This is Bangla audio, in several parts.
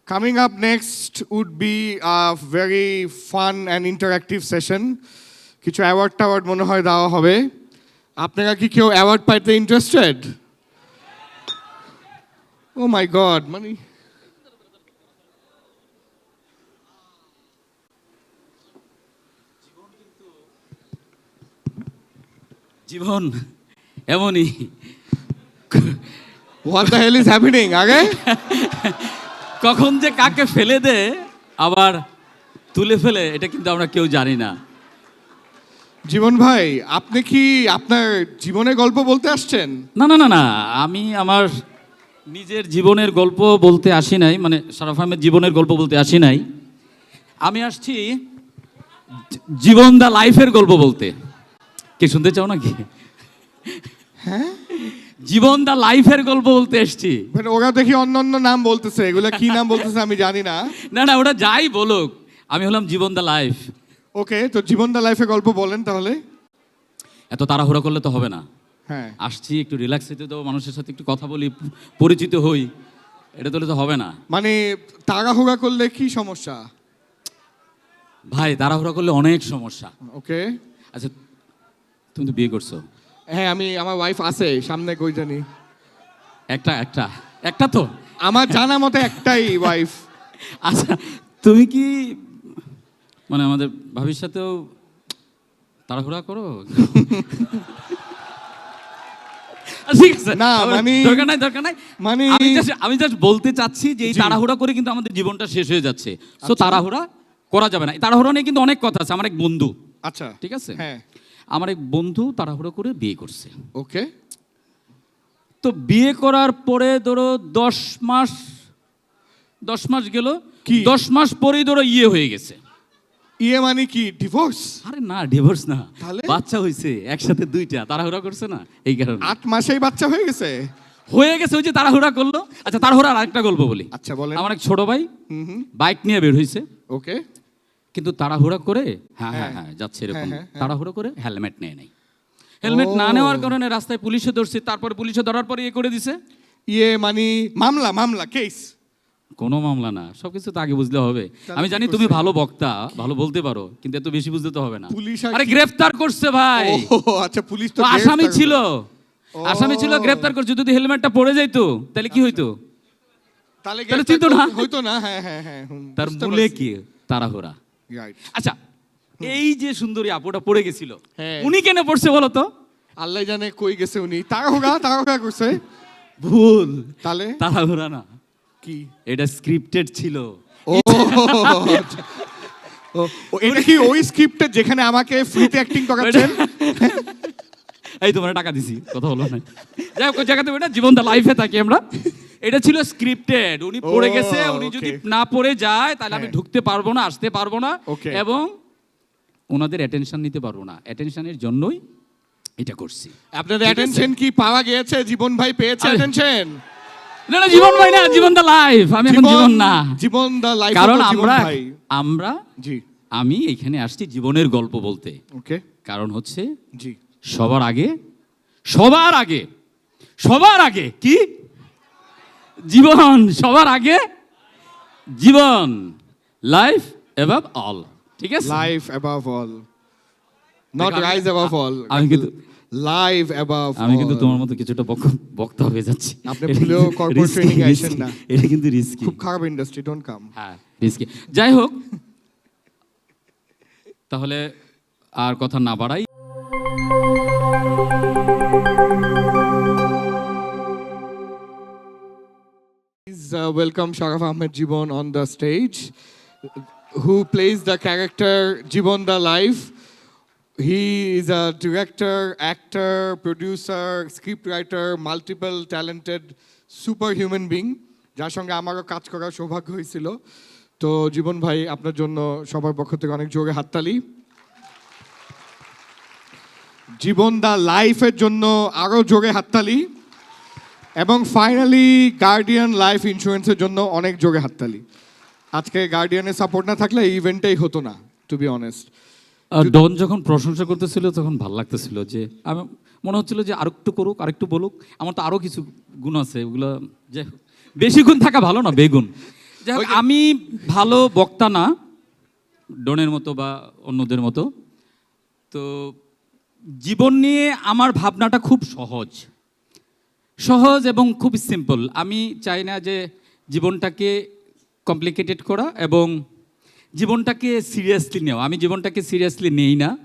Coming up next would be a very fun and interactive session. কিছু অ্যাওয়ার্ড টাওয়ার্ড মনে হয় দেওয়া হবে। আপনারা কি কেউ অ্যাওয়ার্ড পাইতে ইন্টারেস্টেড? ও মাই গড, মানে জীবন এমনই। What the hell is happening? আগে কখন যে কাকে ফেলে দে আবার তুলে ফেলে, এটা কিন্তু আমরা কেউ জানি না। জীবন ভাই, আপনি কি আপনার জীবনের গল্প বলতে আসছেন? না না না না, আমি আমার নিজের জীবনের গল্প বলতে আসি নাই, মানে শারাফ আহমেদ জীবনের গল্প বলতে আসি নাই। আমি আসছি জীবন দা লাইফের গল্প বলতে। কে শুনতে চাও নাকি? হ্যাঁ, জীবন দা লাইফের গল্প বলতে এসছি। মানে ওরা দেখি অন্য অন্য নাম বলতেছে, এগুলা কি নাম বলতেছে আমি জানি না। না না, ওটা যাই বলুক, আমি হলাম জীবন দা লাইফ। ওকে, তো জীবন দা লাইফের গল্প বলেন তাহলে। এত তাড়াহুড়া করলে তো হবে না। হ্যাঁ, আসছি একটু রিল্যাক্স হইতে দেবো, মানুষের সাথে একটু কথা বলি, পরিচিত হই, এটা তো হবে না। মানে তাড়াহুড়া করলে কি সমস্যা? ভাই তাড়াহুড়া করলে অনেক সমস্যা। ওকে, আচ্ছা তুমি তো বিয়ে করছো? হ্যাঁ, আমার ওয়াইফ আছে সামনে, কই জানি। একটা একটা একটা তো আমার জানা মতে একটাই ওয়াইফ। আচ্ছা, তুমি কি মানে আমাদের ভাবির সাথেও তাড়াহুড়া করো? ঠিক আছে, না মানে দরকার নাই দরকার নাই, মানে আমি জাস্ট বলতে চাচ্ছি যে এই জি। তাড়াহুড়া করে কিন্তু আমাদের জীবনটা শেষ হয়ে যাচ্ছে। সো আচ্ছা। তাড়াহুড়া করা যাবে না। এই তাড়াহুড়া নিয়ে কিন্তু অনেক কথা আছে। আমার এক বন্ধু, আচ্ছা ঠিক আছে, হ্যাঁ, আমার এক বন্ধু তাড়াহুড়ো করে বিয়ে করছে। ওকে, তো বিয়ে করার পরে ধরো 10 মাস গেল, কি? 10 মাস পরেই ধরো ইয়ে হয়ে গেছে। ইয়ে মানে কি, ডিভোর্স? আরে না, ডিভোর্স না, তাহলে? বাচ্চা হয়েছে একসাথে দুইটা। তাড়াহুড়া করছে না এই কারণে 8 মাসেই বাচ্চা হয়ে গেছে। ওই যে তাড়াহুড়া করলো। আচ্ছা তাড়াহুড়ার আরেকটা গল্প বলি। আচ্ছা বলেন। আমার এক ছোট ভাই হুম, বাইক নিয়ে বের হয়েছে, ওকে, কিন্তু তাড়াহুড়া করে হ্যাঁ হ্যাঁ। হ্যাঁ হ্যাঁ যাচ্ছে এরকম, হ্যাঁ, হ্যাঁ, হ্যাঁ। তাড়াহুড়ো করে হেলমেট নেয় নাই। হেলমেট না নেওয়ার কারণে রাস্তায় পুলিশে ধরছে, তারপরে পুলিশে ধরার পরে ইয়ে করে দিছে। ইয়ে মানে মামলা কেস? কোনো মামলা না, সবকিছু তো আগে বুঝলে হবে। তাহলে আমি কি জানি করছে? তুমি ভালো বক্তা, ভালো বলতে পারো, কিন্তু এত বেশি বুঝতে তো হবে না। পুলিশ আর আরে কি- গ্রেফতার করছে ভাই। ও আচ্ছা, পুলিশ তো তো আসামি গ্রেফতার ছিল, ও। আসামি ছিল, গ্রেফতার করছে। যদি হেলমেটটা পড়ে যাইতো তাহলে কি হইতো? তাহলে তাহলে গ্রেফতার চিনতো না? হইতো না। হ্যাঁ হ্যাঁ হ্যাঁ, তার মূলে কি? তাড়াহুড়া। রাইট। আচ্ছা, এই যে সুন্দরী আপুটা পড়ে গেছিল, হ্যাঁ। উনি কেন পড়ছে বলো তো? আল্লাহ জানে কই গেছে উনি। তাড়াহুড়া করছে। ভুল, তাহলে তাড়াহুড়া না, কি? এটা স্ক্রিপ্টেড ছিল। ও আচ্ছা। ও, এটা কি ওই স্ক্রিপ্টে যেখানে আমাকে ফ্রিতে অ্যাক্টিং করাচ্ছেন? এই তোমার টাকা দিছি, কথা বলো না। যাই হোক, ওই জায়গাতে ওটা জীবন দা লাইফে থাকি আমরা। এটা ছিল স্ক্রিপ্টেড। উনি ও, পড়ে গেছে, উনি যদি okay. না পড়ে যায় তাহলে আমি হ্যাঁ। ঢুকতে পারবো না, আসতে পারবো না, Okay. এবং ওনাদের অ্যাটেনশন নিতে পারবো না। অ্যাটেনশনের জন্যই এটা করছি। আপনাদের ঠিক আছে? অ্যাটেনশন কি পাওয়া গিয়েছে? জীবন ভাই পেয়েছে আরে, অ্যাটেনশন? না না, জীবন ভাই না, জীবন দা লাইফ। আমি এখন জীবন না, জীবন দা লাইফ। কারণ জীবন ভাই, আমরা জি, আমি এখানে আসছি জীবনের গল্প বলতে। ওকে, কারণ হচ্ছে জি, সবার আগে কি জীবন, সবার আগে জীবন, লাইফ অ্যাবাভ অল। ঠিক আছে, লাইফ অ্যাবাভ অল, নট আমি- রাইজ অ্যাবাভ অল। আমি কিন্তু লাইফ অ্যাবাভ আমি কিন্তু তোমার মতো কিছুটা বক্তা হয়ে যাচ্ছি। আপনি ভুলেও corporate training এ আইসেন না। এটা কিন্তু রিস্কি। খুব খারাপ ইন্ডাস্ট্রি, ডোন্ট কাম। হ্যাঁ, রিস্কি। যাই হোক, তাহলে আর কথা না বাড়াই। Please welcome Sharaf Ahmed Jibon on the stage, who plays the character Jibon the Life. He is a director, actor, producer, scriptwriter, multiple talented superhuman being, যার সঙ্গে আমারও কাজ করার সৌভাগ্য হয়েছিল। তো জীবন ভাই, আপনার জন্য সবার পক্ষ থেকে অনেক জোরে হাততালি। জীবন দা লাইফের জন্য আরো জোরে হাততালি। এবং ফাইনালি গার্ডিয়ান লাইফ ইন্স্যুরেন্সের জন্য অনেক জোরে হাততালি। আজকে গার্ডিয়ানের সাপোর্ট না থাকলে এই ইভেন্টটাই হতো না, টু বি অনেস্ট। ডন যখন প্রশংসা করতেছিল তখন ভালো লাগতেছিল, যে আমি মনে হচ্ছিল যে আরেকটু করুক, আরেকটু বলুক। আমার তো আরও কিছু গুণ আছে, ওগুলো যে বেশি গুণ থাকা ভালো না, বেগুন। যাই হোক, আমি ভালো বক্তা না, ডনের মতো বা অন্যদের মতো। তো জীবন নিয়ে আমার ভাবনাটা খুব সহজ সহজ এবং খুব সিম্পল। আমি চাই না যে জীবনটাকে কমপ্লিকেটেড করা এবং জীবনটাকে সিরিয়াসলি নেওয়া। আমি জীবনটাকে সিরিয়াসলি নেই না,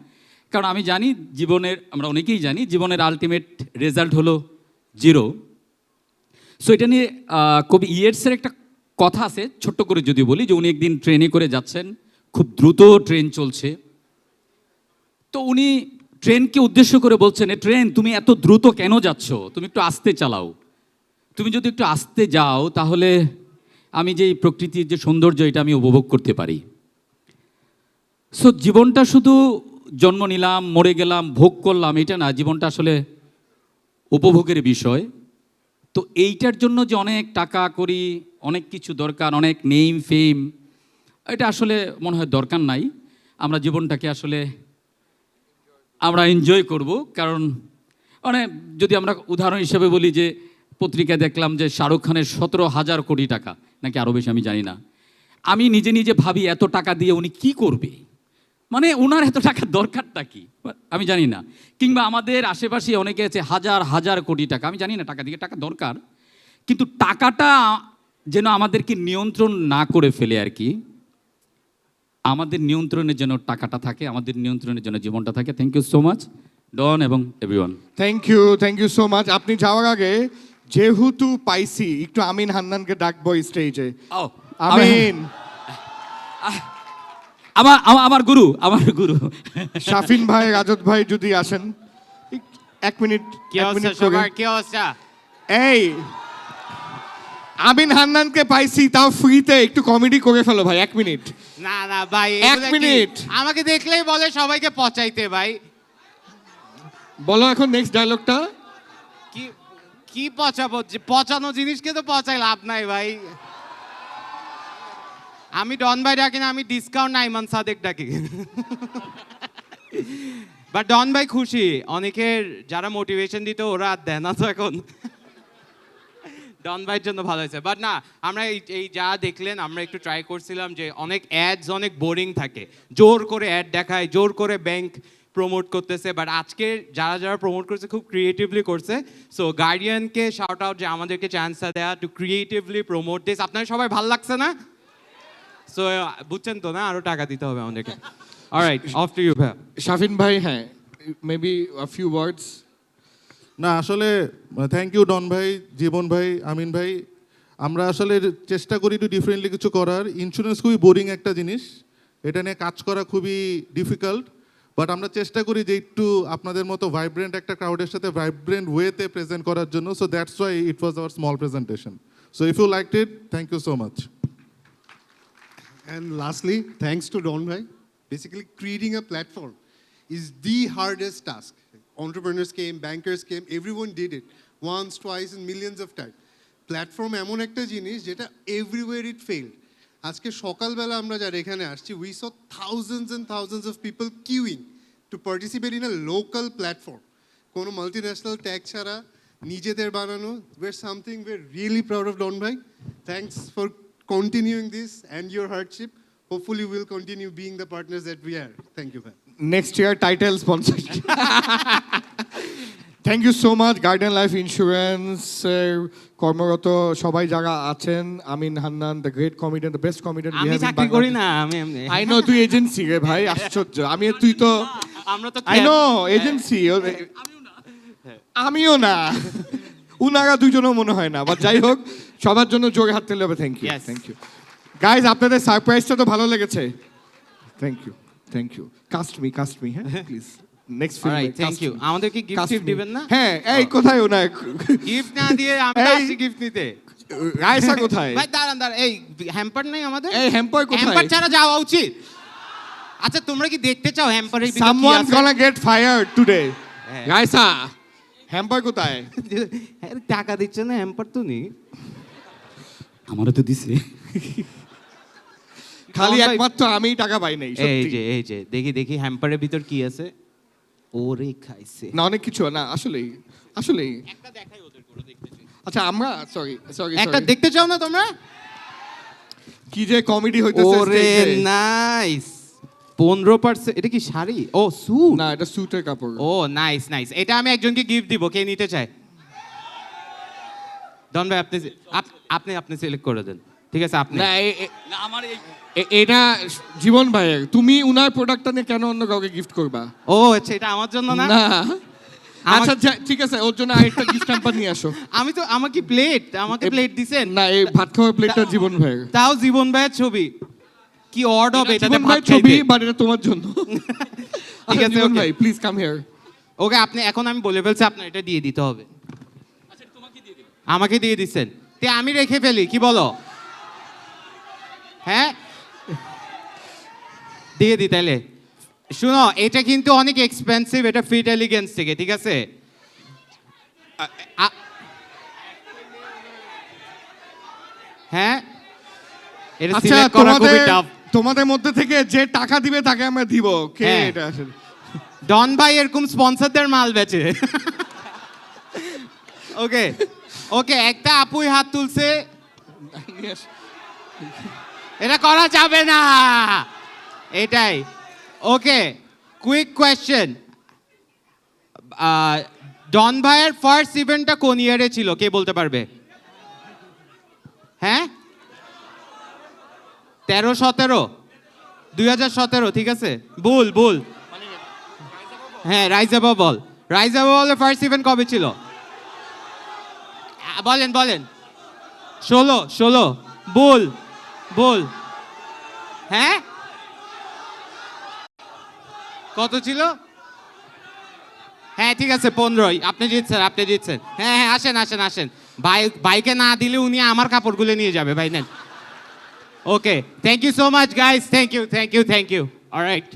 কারণ আমি জানি জীবনের, আমরা অনেকেই জানি জীবনের আলটিমেট রেজাল্ট হলো 0। সো এটা নিয়ে কবি ইয়েটসের একটা কথা আছে, ছোট্ট করে যদি বলি, যে উনি একদিন ট্রেনে করে যাচ্ছেন, খুব দ্রুত ট্রেন চলছে। তো উনি ট্রেনকে উদ্দেশ্য করে বলছেন, এ ট্রেন তুমি এত দ্রুত কেন যাচ্ছ, তুমি একটু আস্তে চালাও। তুমি যদি একটু আস্তে যাও তাহলে আমি যে এই প্রকৃতির যে সৌন্দর্য, এটা আমি উপভোগ করতে পারি। সো জীবনটা শুধু জন্ম নিলাম, মরে গেলাম, ভোগ করলাম, এটা না। জীবনটা আসলে উপভোগের বিষয়। তো এইটার জন্য যে অনেক টাকা করি, অনেক কিছু দরকার, অনেক নেম ফেম, এটা আসলে মনে হয় দরকার নাই। আমরা জীবনটাকে আসলে আমরা এনজয় করব। কারণ মানে যদি আমরা উদাহরণ হিসেবে বলি, যে পত্রিকায় দেখলাম যে শাহরুখ খানের 17,000 কোটি টাকা, নাকি আরও বেশি, আমি জানি না। আমি নিজে নিজে ভাবি এত টাকা দিয়ে উনি কি করবে, মানে ওনার এত টাকা দরকারটা কি, আমি জানি না। কিংবা আমাদের আশেপাশে অনেকে আছে হাজার হাজার কোটি টাকা, আমি জানি না টাকা দিয়ে, টাকা দরকার, কিন্তু টাকাটা যেন আমাদেরকে নিয়ন্ত্রণ না করে ফেলে আর কি। আমাদের নিয়ন্ত্রণের জন্য টাকাটা থাকে, আমাদের নিয়ন্ত্রণের জন্য জীবনটা থাকে। Thank you so much Don এবং everyone. Thank you so much. আপনি যাওয়ার আগে যেহেতু পাইছি, একটু আমিন হান্নানকে ডাকবো স্টেজে। আমিন, আমার গুরু, আমার গুরু শাফিন ভাই, রাজত ভাই যদি আসেন 1 মিনিট। কি অবস্থা সবার, কি অবস্থা? এই আমিন হান্নানকে পাইছি, তাও ফ্রিতে, একটু কমেডি করে ফেলো ভাই, 1 মিনিট। না না ভাই, 1 মিনিট আমাকে দেখলেই বলে সবাইকে পচাইতে ভাই। বলো এখন নেক্সট ডায়লগটা। কি কি পচাবো? পচানো জিনিসকে তো পচাই লাভ নাই ভাই। আমি ডন ভাই ডাকি না, আমি ডিসকাউন্ট আইমান সাদেক ডাকি। বাট ডন ভাই খুশি, অনেকের যারা মোটিভেশন দিত ওরা আর দেয় না তো এখন। ডন ভাইয়ের জন্য ভালো হয়েছে। বাট না, আমরা এই যা দেখলেন, আমরা একটু ট্রাই করছিলাম যে অনেক অ্যাডস অনেক বোরিং থাকে, জোর করে অ্যাড দেখায়, জোর করে ব্যাংক প্রমোট করতেছে। বাট আজকে যারা যারা প্রমোট করছে খুব ক্রিয়েটিভলি করছে। সো গার্ডিয়ানকে শাউট আউট যে আমাদেরকে চান্সটা দেয়া টু ক্রিয়েটিভলি প্রমোট দিস। আপনার সবাই ভালো লাগছে না? সো বুঝছেন তো না, আরো টাকা দিতে হবে আমাদেরকে। অলরাইট, অফ টু ইউ ভাই। শাফিন ভাই, হ্যাঁ, মেবি আ ফিউ ওয়ার্ডস। না আসলে থ্যাংক ইউ ডন ভাই, জীবন ভাই, আমিন ভাই। আমরা আসলে চেষ্টা করি একটু ডিফারেন্টলি কিছু করার। ইন্স্যুরেন্স খুবই বোরিং একটা জিনিস, এটা নিয়ে কাজ করা খুবই ডিফিকাল্ট। বাট আমরা চেষ্টা করি যে একটু আপনাদের মতো ভাইব্রেন্ট একটা ক্রাউডের সাথে ভাইব্রেন্ট ওয়েতে প্রেজেন্ট করার জন্য। So that's why it was our small presentation. So if you liked it, thank you so much. And lastly, thanks to Don Bhai. Basically, creating a platform is the hardest task. Entrepreneurs came, bankers came, everyone did it once, twice, and millions of times. Platform এমন একটা জিনিস যেটা everywhere it failed. আজকে সকালবেলা আমরা যারা এখানে আসছি, we saw thousands and thousands of people queuing to participate in a local platform. কোনো multinational tag ছাড়া নিজেদের বানানো. We're something we're really proud of, Don Bhai. Thanks for continuing this and your hardship. Hopefully we'll continue being the partners that we are. Thank you, bhai. Next year title sponsor. Thank you so much. Guardian life insurance কর্মরত সবাই যারা আছেন, Amin Hannan, the great comedian, the best comedian আমি চাকরি করি না, আমি আই নো তুই এজেন্সি রে ভাই, আশ্চর্য। আমি তুই তো আমরা তো আই নো এজেন্সি, আমিও না, উনারা দুজনও মনে হয় না। বাট যাই হোক, সবার জন্য জোরে হাত তুলতে হবে। Thank you, Yes. Thank you guys. আপনাদের সারপ্রাইজটা তো ভালো লেগেছে। Thank you. কাস্ট মি, হ্যাঁ please. Next alright, thank you. আমাদেরকে গিফট দিবেন না? হ্যাঁ, এই কোথায় ওনার গিফট না দিয়ে আমি এই- আসি গিফট নিতে। রায়সা কোথায়? ভাই দাঁড়ান, এই হ্যাম্পার নাই আমাদের? এই হ্যাম্পার হ্যাম্পার কোথায়? ছাড়া যাওয়া উচিত। আচ্ছা, তোমরা কি দেখতে চাও হ্যাম্পারের ভিতরে কি সামওয়ান আছে? গনা গেট ফায়ার্ড টুডে। হ্যাঁ। রায়সা, হ্যাম্পার কোথায়? টাকা দিচ্ছে না, হ্যাম্পার তো নেই। আমারও তো দিছে। খালি ভাই- একমাত্র আমিই টাকা পাই নাই, এই সত্যি। যে দেখি হ্যাম্পারের ভিতর কি আছে। ওরে খাইছে। না, অনেক কিছু না, আসলেই। একটা দেখাই ওদের করে দেখতে চাই। আচ্ছা, আমরা সরি একটা দেখতে চাও না তোমরা? কি যে কমেডি হইতেছে ওরে stage এ। নাইস 15%। এটা কি শাড়ি? ও স্যুট। না এটা স্যুটের কাপড়। ও নাইস নাইস। এটা আমি একজনকে গিফট দিব, কে নিতে চায়? ডন ভাই আপনি আপনি সিলেক্ট করে দেন। ঠিক আছে আপনি। না না আমার এই এটা জীবন ভাইয়ের, তুমি উনার প্রোডাক্টটা নিয়ে কেন অন্য কাউকে গিফট করবা? ও আচ্ছা, এটা আমার জন্য না। না আচ্ছা ঠিক আছে, ওর জন্য আরেকটা গিফট হ্যাম্পার নিয়ে আসো। আমি তো আমাকে প্লেট দিছেন। না এই ভাত খাওয়ার প্লেটটা জীবন ভাইয়ের। তাও জীবন ভাইয়ের ছবি, কি অড হবে এটাতে জীবন ভাত ভাইয়ের ছবি, খাইতে। বাট এটা তোমার জন্য। ঠিক আচ্ছা, আছে, জীবন okay. ভাই প্লিজ কাম হিয়ার। ওকে আপনি এখন আমি বলে ফেলছি, আপনার এটা দিয়ে দিতে হবে। আচ্ছা তোমাকে দিয়ে দিই। আমাকে দিয়ে দিচ্ছেন, তে আমি রেখে ফেলি, কি বলো? হ্যাঁ দিয়ে দি তাইলে। শুনো, এটা কিন্তু অনেক এক্সপেন্সিভ, এটা ফিট এলিগেন্স থেকে, ঠিক আছে? হ্যাঁ এটা আচ্ছা সিলেক্ট করা খুবই টাফ। তোমাদের মধ্যে থেকে যে টাকা দিবে তাকে আমরা দিব। কে হ্যাঁ। এটা আসলে? ডন ভাই এরকম স্পন্সরদের মাল বেচে। ওকে ওকে, একটা আপুই হাত তুলছে, নিয়ে আসো। এটা করা যাবে না, এটাই। ওকে কুইক কোয়েশ্চেন, ডন ভাইয়ের ফার্স্ট ইভেন্টটা কোন ইয়ারে ছিল, কে বলতে পারবে? হ্যাঁ 13-17, 2017, ঠিক আছে? ভুল। হ্যাঁ rise above all. Rise above অলের ফার্স্ট ইভেন্ট কবে ছিল? বলেন 16। ভুল। হ্যাঁ কত ছিল? হ্যাঁ ঠিক আছে 15। আপনি জিতছেন। হ্যাঁ আসেন। ভাইকে না দিলে উনি আমার কাপড়গুলো নিয়ে যাবে, ভাই নেন। Okay thank you so much guys, thank you alright.